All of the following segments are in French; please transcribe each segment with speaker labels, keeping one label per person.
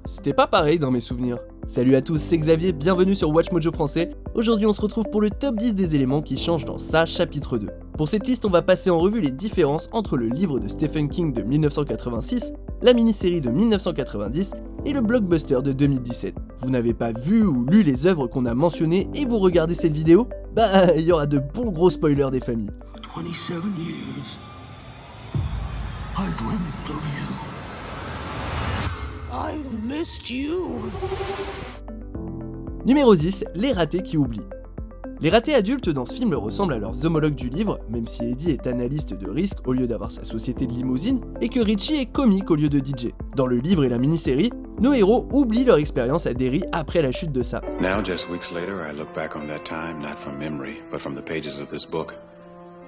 Speaker 1: C'était pas pareil dans mes souvenirs. Salut à tous, c'est Xavier, bienvenue sur Watch Mojo français. Aujourd'hui on se retrouve pour le top 10 des éléments qui changent dans Ça, chapitre 2. Pour cette liste, on va passer en revue les différences entre le livre de Stephen King de 1986, la mini-série de 1990 et le blockbuster de 2017. Vous n'avez pas vu ou lu les œuvres qu'on a mentionnées et vous regardez cette vidéo? Bah, il y aura de bons gros spoilers des familles.
Speaker 2: For 27 years, I dreamt of you. I've missed you.
Speaker 1: Numéro 10, les ratés qui oublient. Les ratés adultes dans ce film ressemblent à leurs homologues du livre, même si Eddie est analyste de risque au lieu d'avoir sa société de limousine, et que Richie est comique au lieu de DJ. Dans le livre et la mini-série, nos héros oublient leur expérience à Derry après la chute de Sa.
Speaker 3: Now, just weeks later, I look back on that time, not from memory, but from the pages of this book.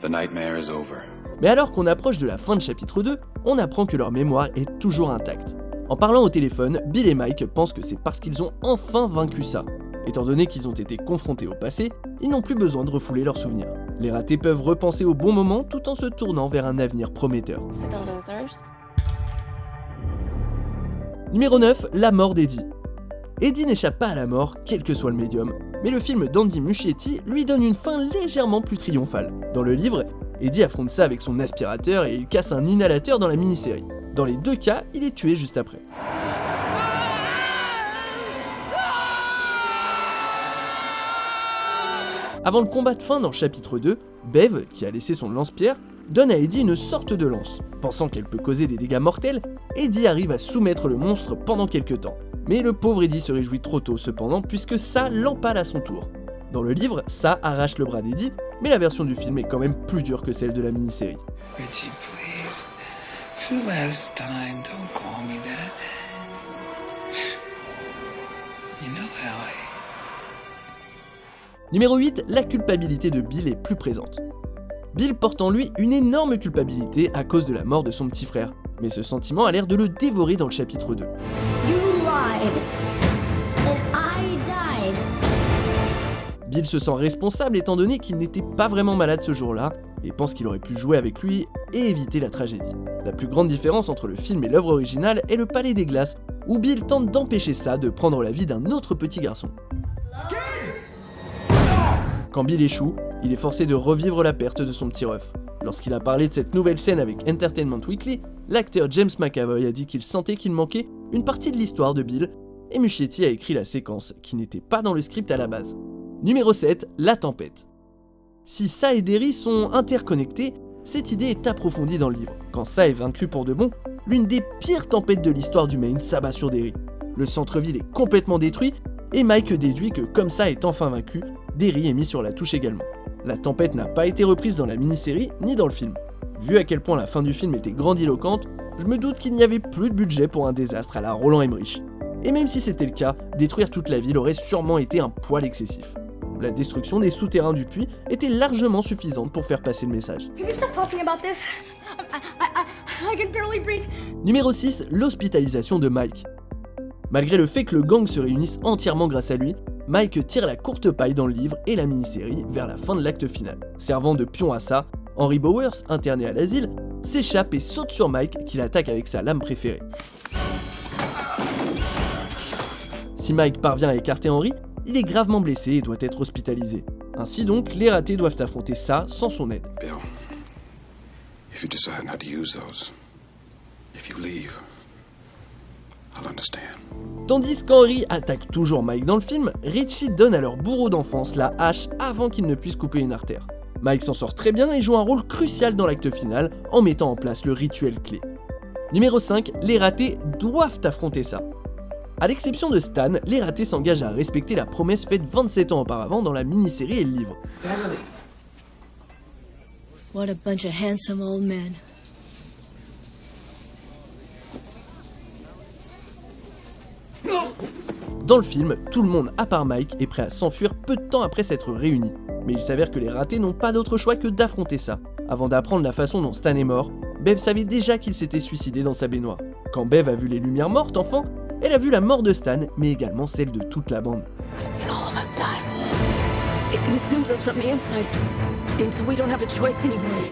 Speaker 3: The nightmare is over.
Speaker 1: Mais alors qu'on approche de la fin de chapitre 2, on apprend que leur mémoire est toujours intacte. En parlant au téléphone, Bill et Mike pensent que c'est parce qu'ils ont enfin vaincu ça. Étant donné qu'ils ont été confrontés au passé, ils n'ont plus besoin de refouler leurs souvenirs. Les ratés peuvent repenser au bon moment tout en se tournant vers un avenir prometteur. Numéro 9, la mort d'Eddie. Eddie n'échappe pas à la mort, quel que soit le médium, mais le film d'Andy Muschietti lui donne une fin légèrement plus triomphale. Dans le livre, Eddie affronte ça avec son aspirateur et il casse un inhalateur dans la mini-série. Dans les deux cas, il est tué juste après. Avant le combat de fin dans chapitre 2, Bev, qui a laissé son lance-pierre, donne à Eddie une sorte de lance. Pensant qu'elle peut causer des dégâts mortels, Eddie arrive à soumettre le monstre pendant quelques temps. Mais le pauvre Eddie se réjouit trop tôt cependant, puisque Sa l'empale à son tour. Dans le livre, Sa arrache le bras d'Eddie, mais la version du film est quand même plus dure que celle de la mini-série.
Speaker 4: Richie, please. For the last time, don't call me that. You know how
Speaker 1: Numéro 8, la culpabilité de Bill est plus présente. Bill porte en lui une énorme culpabilité à cause de la mort de son petit frère, mais ce sentiment a l'air de le dévorer dans le chapitre 2.
Speaker 5: You lied. And I died.
Speaker 1: Bill se sent responsable étant donné qu'il n'était pas vraiment malade ce jour-là, et pense qu'il aurait pu jouer avec lui et éviter la tragédie. La plus grande différence entre le film et l'œuvre originale est le Palais des Glaces, où Bill tente d'empêcher ça de prendre la vie d'un autre petit garçon. Quand Bill échoue, il est forcé de revivre la perte de son petit ref. Lorsqu'il a parlé de cette nouvelle scène avec Entertainment Weekly, l'acteur James McAvoy a dit qu'il sentait qu'il manquait une partie de l'histoire de Bill, et Muschietti a écrit la séquence qui n'était pas dans le script à la base. Numéro 7, la tempête. Si Sa et Derry sont interconnectés, cette idée est approfondie dans le livre. Quand Sa est vaincu pour de bon, l'une des pires tempêtes de l'histoire du Maine s'abat sur Derry. Le centre-ville est complètement détruit, et Mike déduit que comme Sa est enfin vaincu, Derry est mis sur la touche également. La tempête n'a pas été reprise dans la mini-série ni dans le film. Vu à quel point la fin du film était grandiloquente, je me doute qu'il n'y avait plus de budget pour un désastre à la Roland Emmerich. Et même si c'était le cas, détruire toute la ville aurait sûrement été un poil excessif. La destruction des souterrains du puits était largement suffisante pour faire passer le message. Numéro 6, l'hospitalisation de Mike. Malgré le fait que le gang se réunisse entièrement grâce à lui, Mike tire la courte paille dans le livre et la mini-série vers la fin de l'acte final. Servant de pion à ça, Henry Bowers, interné à l'asile, s'échappe et saute sur Mike qu'il attaque avec sa lame préférée. Si Mike parvient à écarter Henry, il est gravement blessé et doit être hospitalisé. Ainsi donc, les ratés doivent affronter ça sans son aide.
Speaker 3: Bill, if you decide not to use those, if you leave, I'll understand.
Speaker 1: Tandis qu'Henry attaque toujours Mike dans le film, Richie donne à leur bourreau d'enfance la hache avant qu'il ne puisse couper une artère. Mike s'en sort très bien et joue un rôle crucial dans l'acte final en mettant en place le rituel clé. Numéro 5, les ratés doivent affronter ça. À l'exception de Stan, les ratés s'engagent à respecter la promesse faite 27 ans auparavant dans la mini-série et le livre.
Speaker 5: What a bunch of handsome old men.
Speaker 1: Dans le film, tout le monde à part Mike est prêt à s'enfuir peu de temps après s'être réunis. Mais il s'avère que les ratés n'ont pas d'autre choix que d'affronter ça. Avant d'apprendre la façon dont Stan est mort, Bev savait déjà qu'il s'était suicidé dans sa baignoire. Quand Bev a vu les lumières mortes enfant, elle a vu la mort de Stan, mais également celle de toute la bande.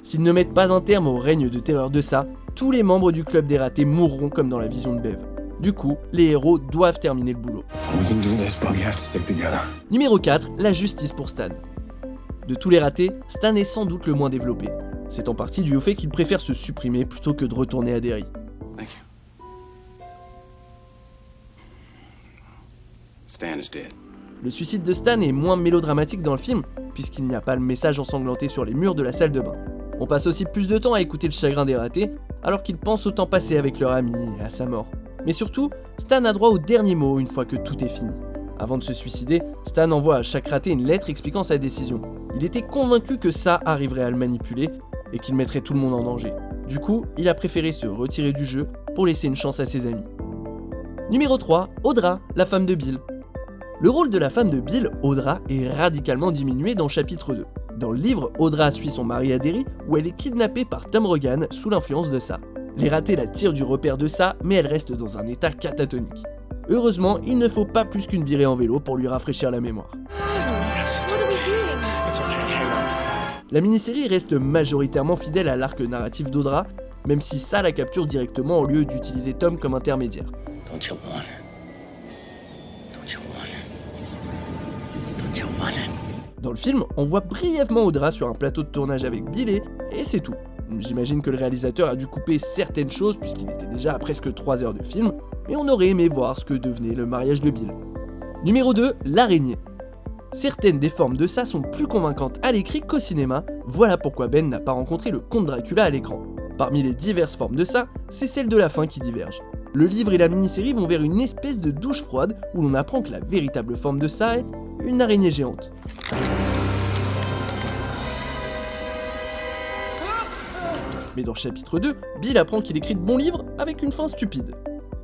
Speaker 1: S'ils ne mettent pas un terme au règne de terreur de ça, tous les membres du club des ratés mourront comme dans la vision de Bev. Du coup, les héros doivent terminer le boulot.
Speaker 3: We can do this, but we have to stick together.
Speaker 1: Numéro 4, la justice pour Stan. De tous les ratés, Stan est sans doute le moins développé. C'est en partie dû au fait qu'il préfère se supprimer plutôt que de retourner à Derry.
Speaker 3: Thank you. Stan is dead.
Speaker 1: Le suicide de Stan est moins mélodramatique dans le film, puisqu'il n'y a pas le message ensanglanté sur les murs de la salle de bain. On passe aussi plus de temps à écouter le chagrin des ratés, alors qu'ils pensent au temps passé avec leur ami et à sa mort. Mais surtout, Stan a droit au dernier mot une fois que tout est fini. Avant de se suicider, Stan envoie à chaque raté une lettre expliquant sa décision. Il était convaincu que ça arriverait à le manipuler et qu'il mettrait tout le monde en danger. Du coup, il a préféré se retirer du jeu pour laisser une chance à ses amis. Numéro 3, Audra, la femme de Bill. Le rôle de la femme de Bill, Audra, est radicalement diminué dans le chapitre 2. Dans le livre, Audra suit son mari à Derry, où elle est kidnappée par Tom Regan sous l'influence de ça. Les ratés la tirent du repère de ça, mais elle reste dans un état catatonique. Heureusement, il ne faut pas plus qu'une virée en vélo pour lui rafraîchir la mémoire. La mini-série reste majoritairement fidèle à l'arc narratif d'Audra, même si ça la capture directement au lieu d'utiliser Tom comme intermédiaire.
Speaker 4: Don't you want it? Don't you want it? Don't you want it?
Speaker 1: Dans le film, on voit brièvement Audra sur un plateau de tournage avec Bill et c'est tout. J'imagine que le réalisateur a dû couper certaines choses puisqu'il était déjà à presque 3 heures de film, mais on aurait aimé voir ce que devenait le mariage de Bill. Numéro 2, l'araignée. Certaines des formes de ça sont plus convaincantes à l'écrit qu'au cinéma, voilà pourquoi Ben n'a pas rencontré le comte Dracula à l'écran. Parmi les diverses formes de ça, c'est celle de la fin qui diverge. Le livre et la mini-série vont vers une espèce de douche froide où l'on apprend que la véritable forme de ça est une araignée géante. Mais dans le chapitre 2, Bill apprend qu'il écrit de bons livres avec une fin stupide.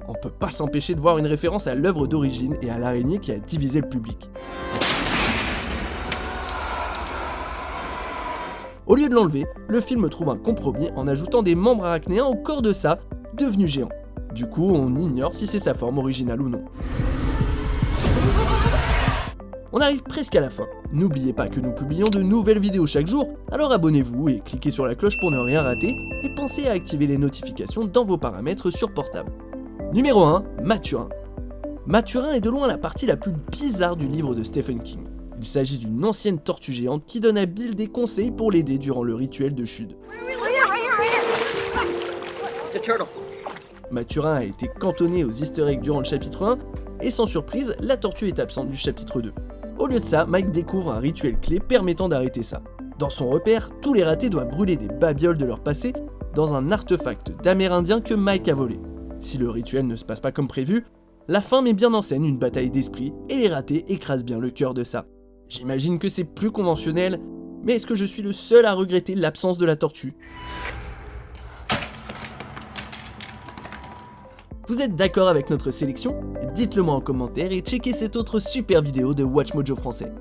Speaker 1: On peut pas s'empêcher de voir une référence à l'œuvre d'origine et à l'araignée qui a divisé le public. Au lieu de l'enlever, le film trouve un compromis en ajoutant des membres arachnéens au corps de ça, devenu géant. Du coup, on ignore si c'est sa forme originale ou non. On arrive presque à la fin. N'oubliez pas que nous publions de nouvelles vidéos chaque jour, alors abonnez-vous et cliquez sur la cloche pour ne rien rater, et pensez à activer les notifications dans vos paramètres sur portable. Numéro 1, Maturin. Maturin est de loin la partie la plus bizarre du livre de Stephen King. Il s'agit d'une ancienne tortue géante qui donne à Bill des conseils pour l'aider durant le rituel de Chud. Maturin a été cantonné aux easter eggs durant le chapitre 1, et sans surprise, la tortue est absente du chapitre 2. Au lieu de ça, Mike découvre un rituel clé permettant d'arrêter ça. Dans son repère, tous les ratés doivent brûler des babioles de leur passé dans un artefact d'Amérindiens que Mike a volé. Si le rituel ne se passe pas comme prévu, la fin met bien en scène une bataille d'esprit et les ratés écrasent bien le cœur de ça. J'imagine que c'est plus conventionnel, mais est-ce que je suis le seul à regretter l'absence de la tortue ? Vous êtes d'accord avec notre sélection ? Dites-le moi en commentaire et checkez cette autre super vidéo de Watch Mojo français.